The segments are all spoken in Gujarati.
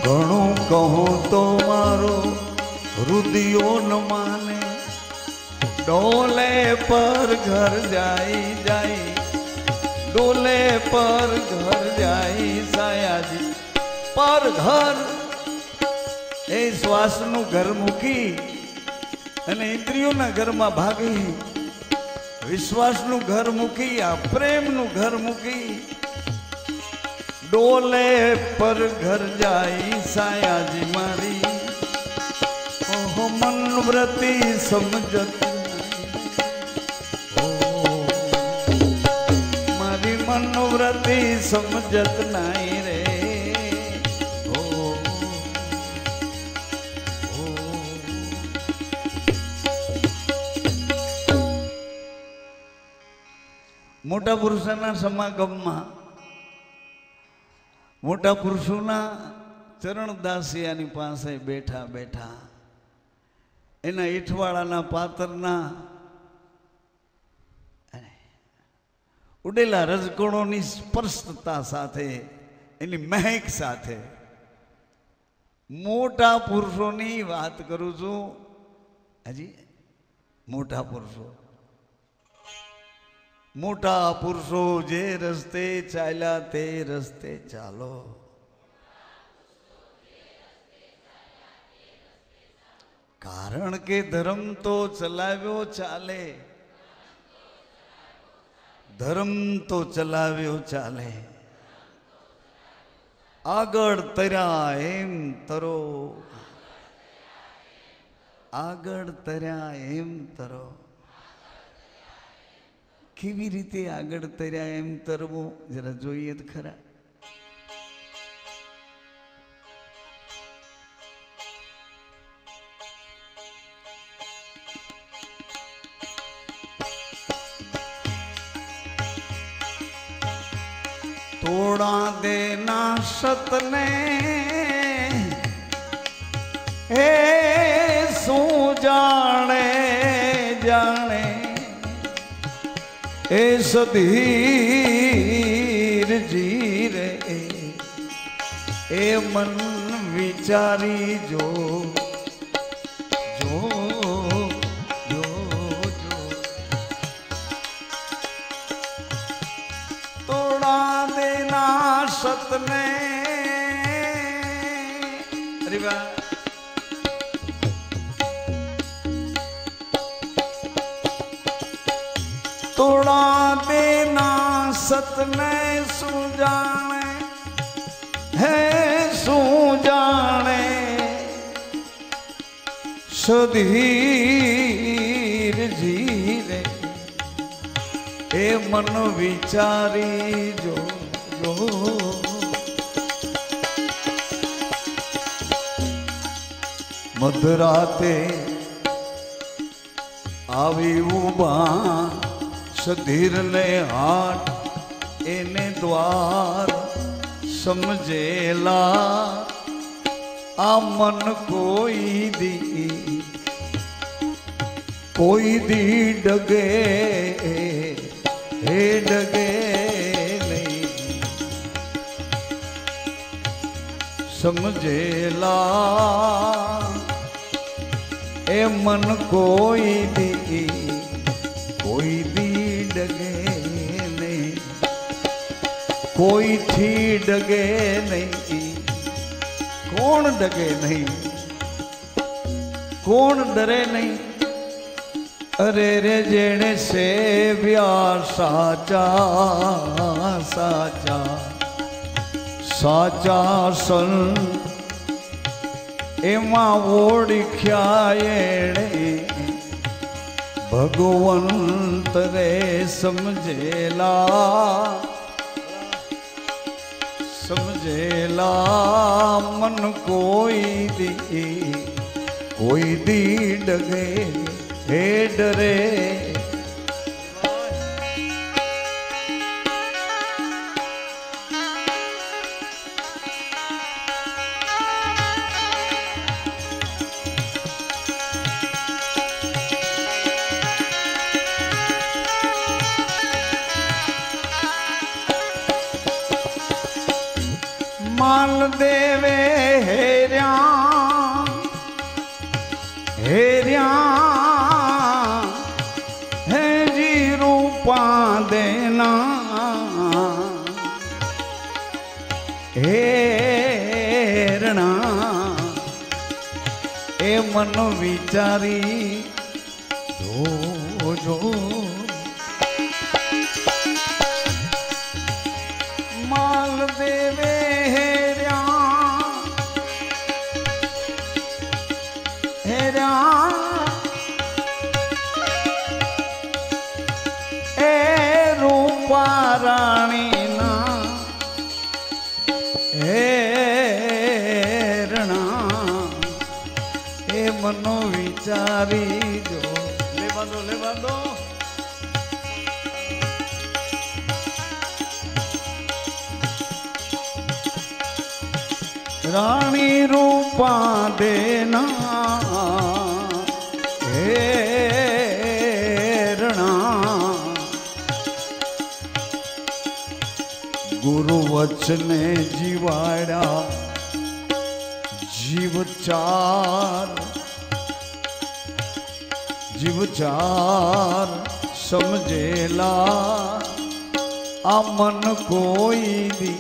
ઘણું કહું તો મારો રુદિયો ન માને, ડોલે પર ઘર જાય જાય, ડોલે પર ઘર જાય સાયાજી પર ઘર. એ શ્વાસનું ઘર મૂકી અને ઇન્દ્રિયોના ઘરમાં ભાગી, વિશ્વાસનું ઘર મૂકી, આ પ્રેમનું ઘર મૂકી, ડોલે પર ઘર જાય સાયાજી મારી. ઓહો મનવ્રતી સમજત, મારી મનવ્રતી સમજત નાઈ રે. મોટા પુરુષોના સમાગમમાં મોટા પુરુષોના ચરણદાસિયાની પાસે બેઠા બેઠા એના ઈઠવાળાના પાતરના ઉડેલા રજકણોની સ્પર્શતા સાથે, એની મહેક સાથે, મોટા પુરુષોની વાત કરું છું. હજી મોટા પુરુષો, મોટા પુરુષો જે રસ્તે ચાલ્યા તે રસ્તે ચાલો. કારણ કે ધર્મ તો ચલાવ્યો ચાલે, ધર્મ તો ચલાવ્યો ચાલે. આગળ તર્યા એમ તરો, આગળ તર્યા એમ તરો. કેવી રીતે આગળ તર્યા એમ તરવું જરા જોઈએ જ ખરા. તોડા દેના સતને હે શું જાણે જાણે, એ સધીર જીરે એ મન વિચારી જો જો જો જો. તોડા દેના સતને, અરે વાહ, તોડા દેના સતને શું જાણે હે શું જાણે, સધીર જીરે એ મન વિચારી જો જો. મધરાતે આવી ઉભા સધીરને હાટ, એને દ્વાર સમજેલા. આ મન કોઈ દી ડગે હે ડગે નહીં, સમજેલા એ મન કોઈ દી ડગે નહીં, કોઈથી ડગે નહીં. કોણ ડગે નહીં, કોણ ડરે નહીં. અરે રે જેણે સેવ્યા સાચા સાચા સાચા સંત, એમાં ઓળખ્યા એણે ભગવંત રે સમજેલા. સમજેલા મન કોઈ દી ડગે હે ડરે. માલ माल देवे हेरिया हेरिया है जी रूपा देना हेरणा ए मन विचारी जो जो माल देवे हेरिया हेरिया ए रूपा रानी ना हेरणा ए मनो विचारी जो ले बांधो रानी रूपा देना हेरणा गुरु वचने जीवाड़ा जीव चार समझेला आ मन कोई दी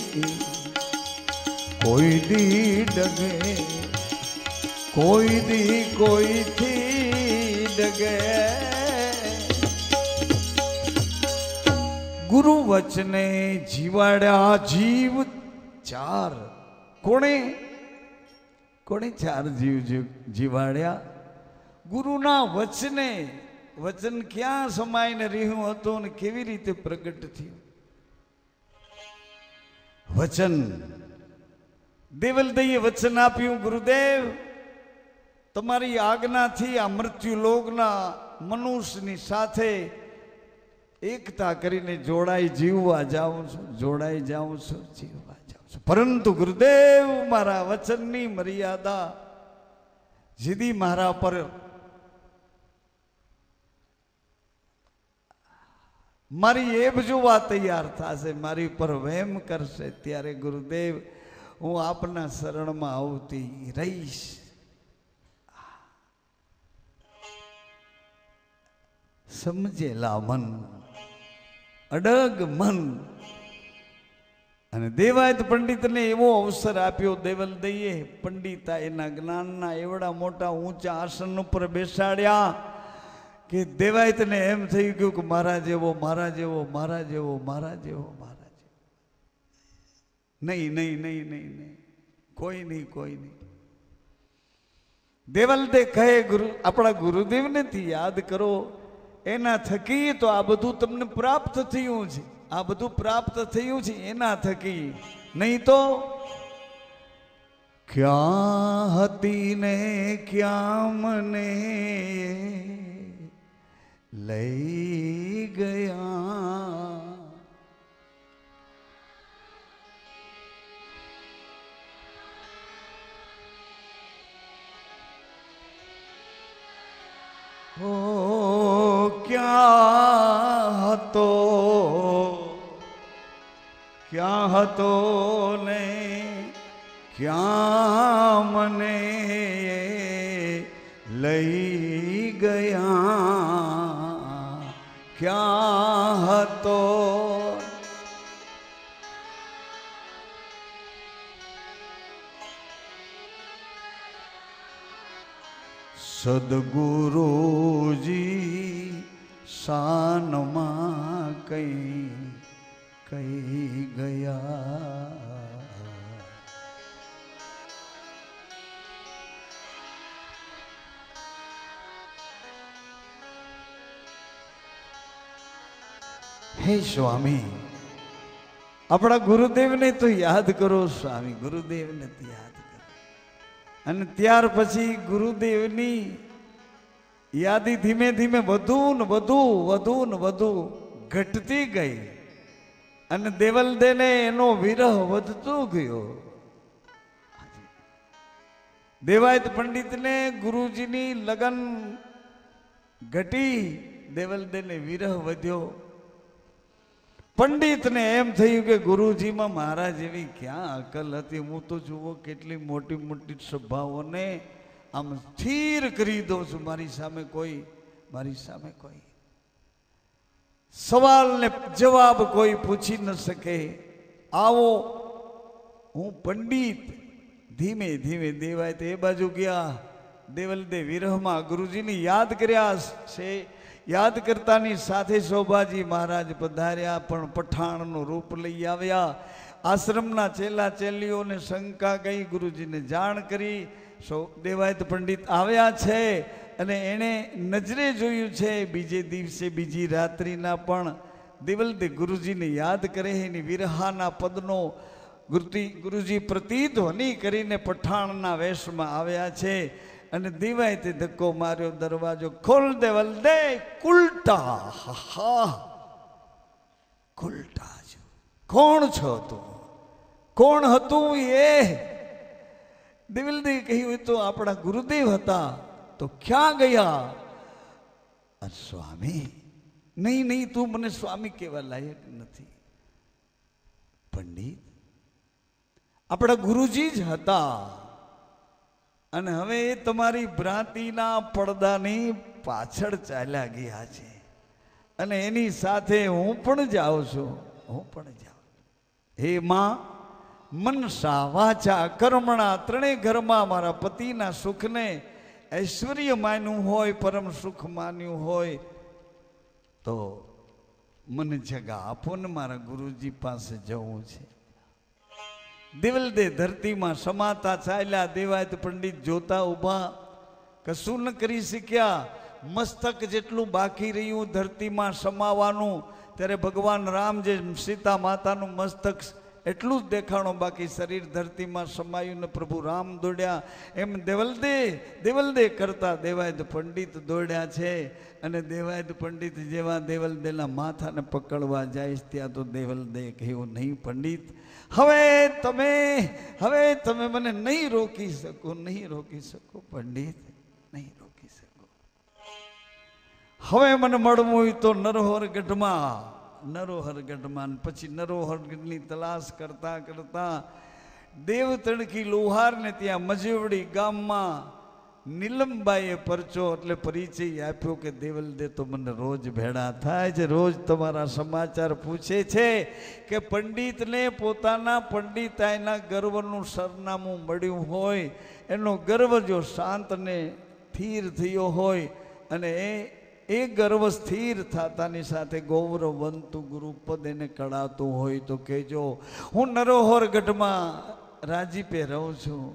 डगे कोई थी डगे गुरु वचने जीवाड़ा जीव चार कोणे चार जीव जीवाड़ा गुरुना वचने वचन क्या समायने रह्યું હતું ને કેવી રીતે પ્રગટ થયું વચન દેવલદઈએ વચન આપ્યું ગુરુદેવ તમારી આજ્ઞાથી આ મૃત્યુ લોકના મનુષ્યની સાથે એકતા કરીને જોડાઈ જીવવા જાઉં છું જીવવા જાઉં છું પરંતુ ગુરુદેવ મારા વચનની મર્યાદા જીદી મારા પર મારી એબ જોવા તૈયાર થશે મારી પર વહેમ કરશે ત્યારે ગુરુદેવ હું આપના શરણમાં આવતી રહીશ સમજેલા મન અડગ મન અને દેવાયત પંડિતને એવો અવસર આપ્યો દેવલદઈએ પંડિતા એના જ્ઞાનના એવડા મોટા ઊંચા આસન ઉપર બેસાડ્યા કે દેવાયતને એમ થઈ ગયું કે મારા જેવો નહીં કોઈ નહીં દેવલદે કહે આપણા ગુરુદેવને યાદ કરો એના થકી તો આ બધું તમને પ્રાપ્ત થયું છે એના થકી નહીં તો ક્યાં હતી ને ક્યાં મને લઈ ગયા ઓ ક્યાં હતો ને ક્યાં મને લઈ ગયા ક્યાં હતો સદગુરુજી શાનમાં કઈ ગયા હે સ્વામી આપણા ગુરુદેવને તો યાદ કરો સ્વામી ગુરુદેવને તો યાદ કરો અને ત્યાર પછી ગુરુદેવની યાદી ધીમે ધીમે વધુ ને વધુ ઘટતી ગઈ અને દેવલદેને એનો વિરહ વધતો ગયો દેવાયત પંડિતને ગુરુજીની લગન ઘટી દેવલદેને વિરહ વધ્યો પંડિતને એમ થયું કે ગુરુજીમાં મારા જેવી ક્યાં અકલ હતી, હું તો જુઓ કેટલી મોટી મોટી સભાઓને આમ સ્થિર કરી દઉં છું, મારી સામે કોઈ સવાલ ને જવાબ કોઈ પૂછી ન શકે. આવો હું પંડિત. ધીમે ધીમે દેવાય એ બાજુ ગયા. દેવલદે વિરહમાં ગુરુજીને યાદ કર્યા છે. યાદ કરતાની સાથે શોભાજી મહારાજ પધાર્યા, પણ પઠાણનું રૂપ લઈ આવ્યા. આશ્રમના ચેલા ચેલીઓને શંકા ગઈ, ગુરુજીને જાણ કરી. દેવાયત પંડિત આવ્યા છે અને એણે નજરે જોયું છે. બીજે દિવસે બીજી રાત્રિના પણ દેવલદે ગુરુજીને યાદ કરે. એની વિરહાના પદનો ગુરુજી પ્રતિધ્વનિ કરીને પઠાણના વેશમાં આવ્યા છે. અને દેવાયતે ધક્કો માર્યો, દરવાજો ખોલ દેવલદે. કુલટા. હા, કુલટા. કોણ છો તું? કોણ હતું એ? દેવલદે કહ્યું, તો આપણા ગુરુદેવ હતા. તો ક્યાં ગયા? સ્વામી? નહીં નહીં, તું મને સ્વામી કહેવા લાયક નથી. પંડિત, આપણા ગુરુજી જ હતા. અને હવે એ તમારી ભ્રાંતિના પડદાની પાછળ ચાલ્યા ગયા છે. અને એની સાથે હું પણ જાઉં છું. હે માં, મનસા વાચા કર્મણા ત્રણેય ઘરમાં મારા પતિના સુખને ઐશ્વર્ય માન્યું હોય, પરમ સુખ માન્યું હોય, તો મને જગા આપો ને, મારા ગુરુજી પાસે જવું છે. દેવલદે ધરતીમાં સમાતા ચાલ્યા. દેવાયત પંડિત જોતા ઊભા, કશું ન કરી શક્યા. મસ્તક જેટલું બાકી રહ્યું ધરતીમાં સમાવાનું, ત્યારે ભગવાન રામ જે સીતા માતાનું મસ્તક એટલું જ દેખાણું, બાકી શરીર ધરતીમાં સમાયું ને પ્રભુ રામ દોડ્યા. એમ દેવલદે કરતા દેવાયત પંડિત દોડ્યા છે. અને દેવાયત પંડિત જેવા દેવલદેના માથાને પકડવા જાય ત્યાં તો દેવલદે કહ્યું, નહીં પંડિત, હવે તમે મને નહીં રોકી શકો પંડિત, નહીં રોકી શકો. હવે મને મળવું હોય તો નરોહરગઢમાં. પછી નરોહરગઢની તલાશ કરતા કરતા દેવ તણકી લોહારને ત્યાં મજેવડી ગામમાં નીલમબાઈએ પરચો એટલે પરિચય આપ્યો કે દેવલદે તો મને રોજ ભેળા થાય છે, રોજ તમારા સમાચાર પૂછે છે કે પંડિતને પોતાના પંડિતાઈના ગર્વનું સરનામું મળ્યું હોય, એનો ગર્વ જો શાંતને સ્થિર થયો હોય, અને એ ગર્વ સ્થિર થતાની સાથે ગૌરવવંતું ગુરુપદ એને કળાતું હોય તો કહેજો. હું નરોહરગઢમાં રાજીપે રહું છું.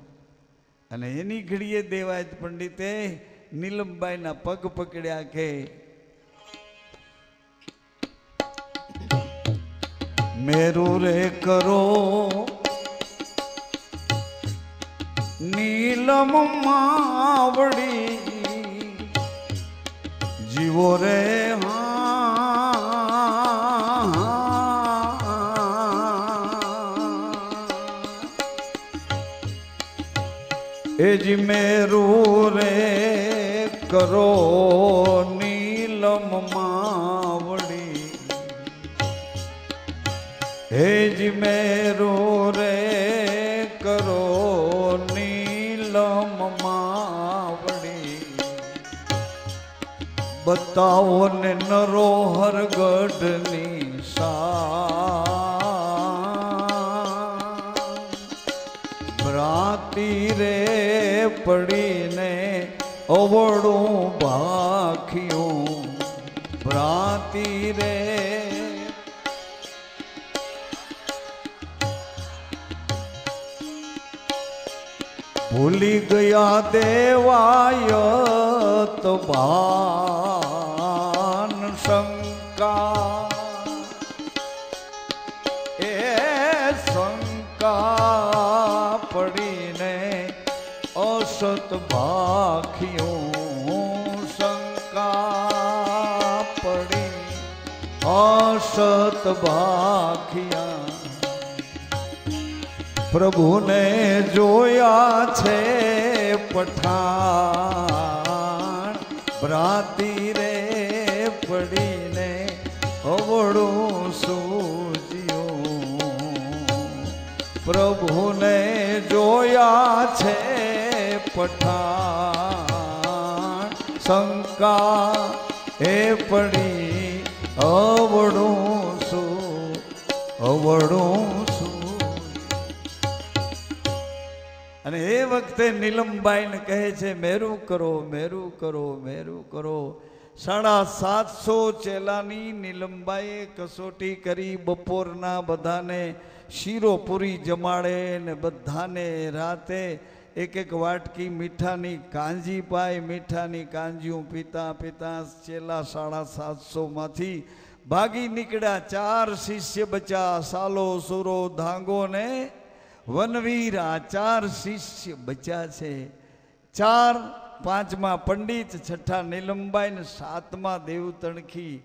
અને એની ઘડીએ દેવાયત પંડિતે નીલમબાઈના પગ પકડ્યા કે મેરુ રે કરો નીલમ માવડી જીવો રે. એજ મેરુ રે કરો નીલમ માવડી, એજ મેરુ રે કરો નીલમ માવડી. બતાવો ને નરોહરગઢની ભ્રાંતિ રે પડીને અવળું ભાખ્યું. ભ્રાંતિ રે ભૂલી ગયા દેવાયત ભાન શંકા. એ શંકા પડીને અસત ભાખ્યું. શંકા પડી અસત ભાખ્યા. પ્રભુને જોયા છે પઠાણ. ભ્રાંતિ રે પડીને અવળું શું પ્રભુને જોયા છે પઠાણ, શંકા એ પડી અવળું શું, અવળું શું. અને એ વખતે નીલમબાઈને કહે છે મેરું કરો, મેરું કરો, મેરું કરો. 750 ચેલાની નીલમબાઈએ કસોટી કરી. બપોરના બધાને શીરો પૂરી જમાડે ને બધાને રાતે એક એક વાટકી મીઠાની કાંજી પાય. મીઠાની કાંજીઓ પીતા પીતા ચેલા 750 માંથી ભાગી નીકળ્યા. 4 શિષ્ય બચ્યા, સાલો, સુરો, ધાંગો ને વનવીર. આ 4 શિષ્ય બચ્યા છે. 4, 5મા પંડિત, 6ઠા નીલમબાઈ ને 7મા દેવતણખી.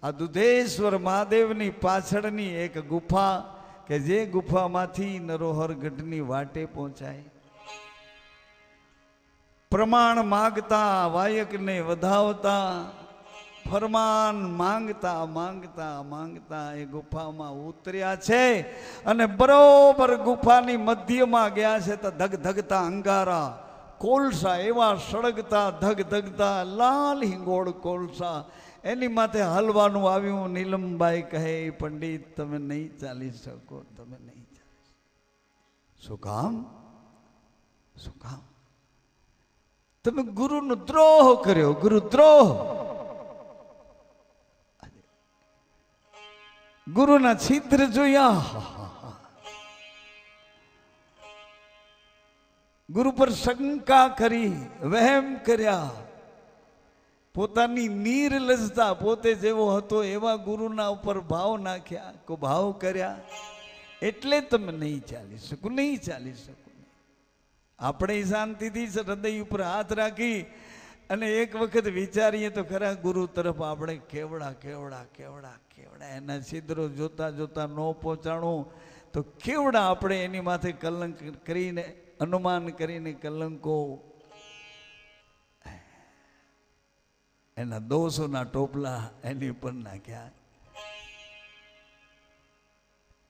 આ દુધેશ્વર મહાદેવની પાછળની એક ગુફા કે જે ગુફામાંથી નરોહરગઢની વાટે પહોંચાય. પ્રમાણ માંગતા, વાયકને વધાવતા, ફરમાન માંગતા માંગતા માંગતા એ ગુફામાં ઉતર્યા છે. અને બરોબર ગુફાની મધ્યમાં ગયા છે તો ધગધગતા અંગારા, કોલસા એવા સળગતા ધગધગતા લાલ હિંગોળ કોલસા એની માથે હલવાનું આવ્યું. નીલમબાઈ કહે પંડિત તમે નહીં ચાલી શકો, તમે નહીં ચાલી શકો. શું કામ? શું કામ? તમે ગુરુનો દ્રોહ કર્યો, ગુરુદ્રોહ. ગુરુના છિદ્ર જોયા, ગુરુ પર શંકા કરી, વહેમ કર્યા. પોતાની નિર્લજ્જતા, પોતે જેવો હતો એવા ગુરુના ઉપર ભાવ નાખ્યા, કો ભાવ કર્યા. એટલે તમે નહીં ચાલી શકો, નહીં ચાલી શકો. આપણે શાંતિથી હૃદય ઉપર હાથ રાખી અને એક વખત વિચારીએ તો ખરા ગુરુ તરફ આપણે કેવડા કેવડા કેવડા કેવડા એના છિદ્રો જોતા જોતા ન પહોંચાણું તો કેવડા આપણે એની માથે કલંક કરીને, અનુમાન કરીને કલંકો, એના દોષોના ટોપલા એની ઉપર નાખ્યા.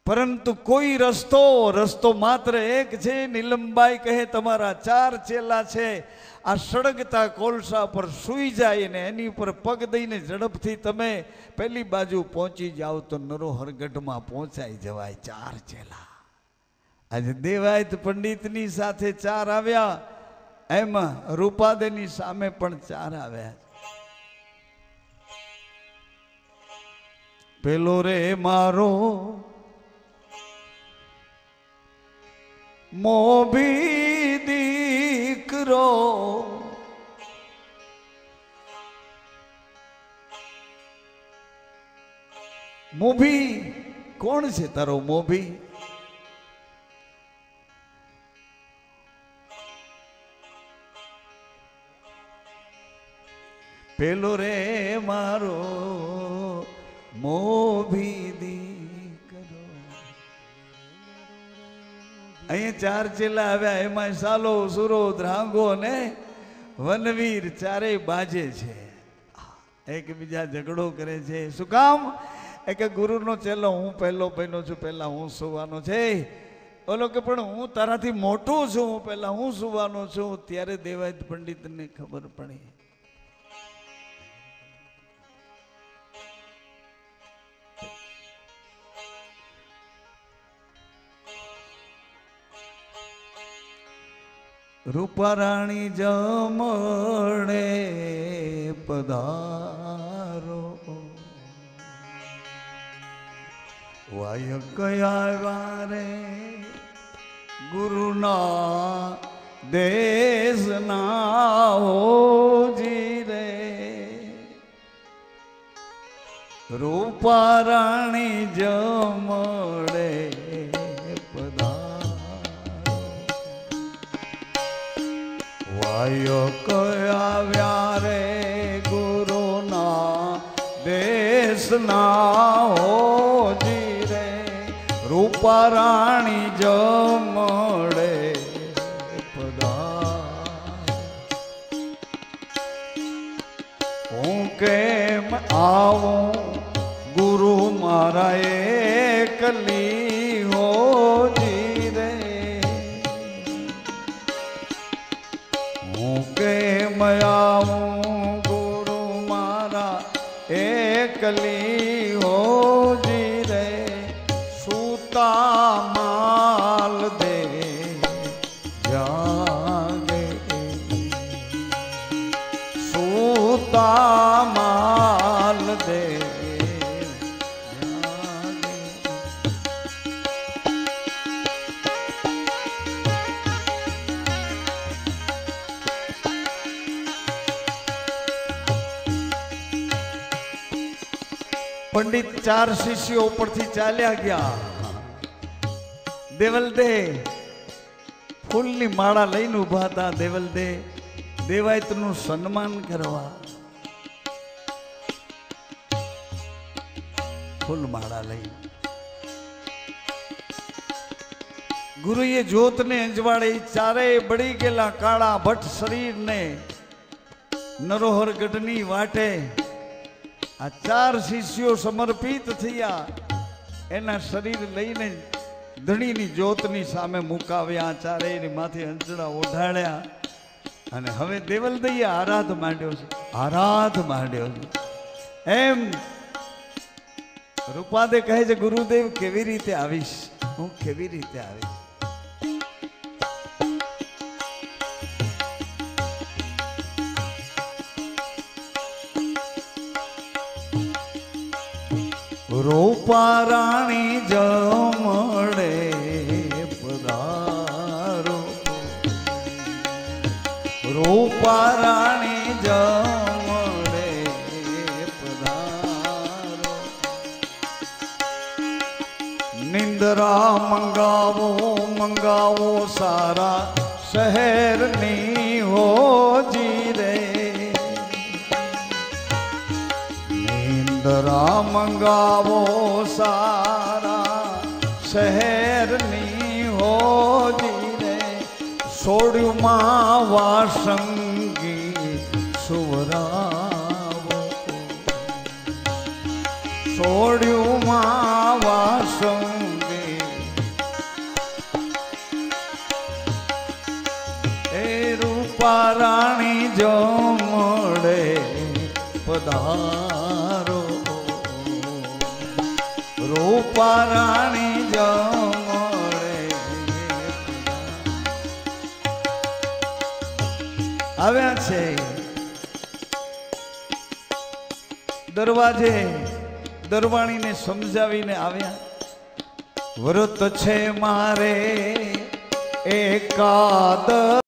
પરંતુ કોઈ રસ્તો માત્ર એક છે. નીલમબાઈ કહે તમારા 4 ચેલા છે, આ સળગતા કોલસા પર સૂઈ જાય ને એની ઉપર પગ દઈને ઝડપથી તમે પેલી બાજુ પહોંચી જાઓ તો નરોહરગઢમાં પહોંચાઈ જવાય. 4 ચેલા. આજે દેવાયત પંડિતની સાથે 4 આવ્યા, એમાં રૂપાદેની સામે પણ 4 આવ્યા. પેલો રે મારો મોભી દીકરો, મોભી કોણ છે તારો મોભી? પેલો રે મારો મોભી દીકરો. અહીંયા 4 ચેલા આવ્યા, એમાં સાલો, સુરો, ધ્રાંગો ને વનવીર 4 બાજે છે. એકબીજા ઝઘડો કરે છે. શું કામ? એ કે ગુરુનો ચેલો હું પહેલો બન્યો છું, પહેલા હું સુવાનો છે. ઓલો કે પણ હું તારાથી મોટો છું, પહેલા હું સુવાનો છું. ત્યારે દેવાયત પંડિતને ખબર પડી. રૂપારાણી જમણે પધારો, વાય કયા વારે ગુરુના દેશના હોજી રે. રૂપારાણી જમણે વાયો કયા વ્યારે ગુરુના દેશના હોજી રે. રૂપારાણી જમણે પધાર. હું કેમ આવું ગુરુ મારા એકલી હોજી રે. હું કે મયાવું ગુરુ મારા એકલી હોજી રે સૂતા માલ દે જાગે સૂતા માલ દે पंडित चार शिष्यों परथी चाल्या गया। देवलदे फूलनी माळा लईने उभा था। देवलदे देवायतनु सन्मान करवा फूल माळा लई गुरुए ज्योत ने अंजवाड़े चारे बड़ी गेला काळा भट्ट शरीर ने नरोहर गढ़नी वाटे आ चार शिष्यों समर्पित थिया एना शरीर लईने धणीनी ज्योतनी सामे मुकाव्या चारेयनी माथे अंचड़ा ओढाड्या अने हवे देवलदઈએ आराध માંડ્યો છે आराध માંડ્યો છે। एम रूपादे कहे छे गुरुदेव केवी रीते आवीश हूँ केवी रीते आवीश रूपा राणी जमड़े पधारो रूपा राणी जमड़े पधारो निंद्रा मंगावो मंगावो सारा शहर नी हो जी रे निंद्रा मंगावो सारा शहर नी हो जी रे सोड्यू मावा संगी सुवरावो सोड्यू मावा संगी ए रूपा राणी जमड़े पधारो रूपा राणी जमड़े આવ્યા છે દરવાજે દરવાણીને સમજાવીને આવ્યા વ્રત છે મારે એકાદ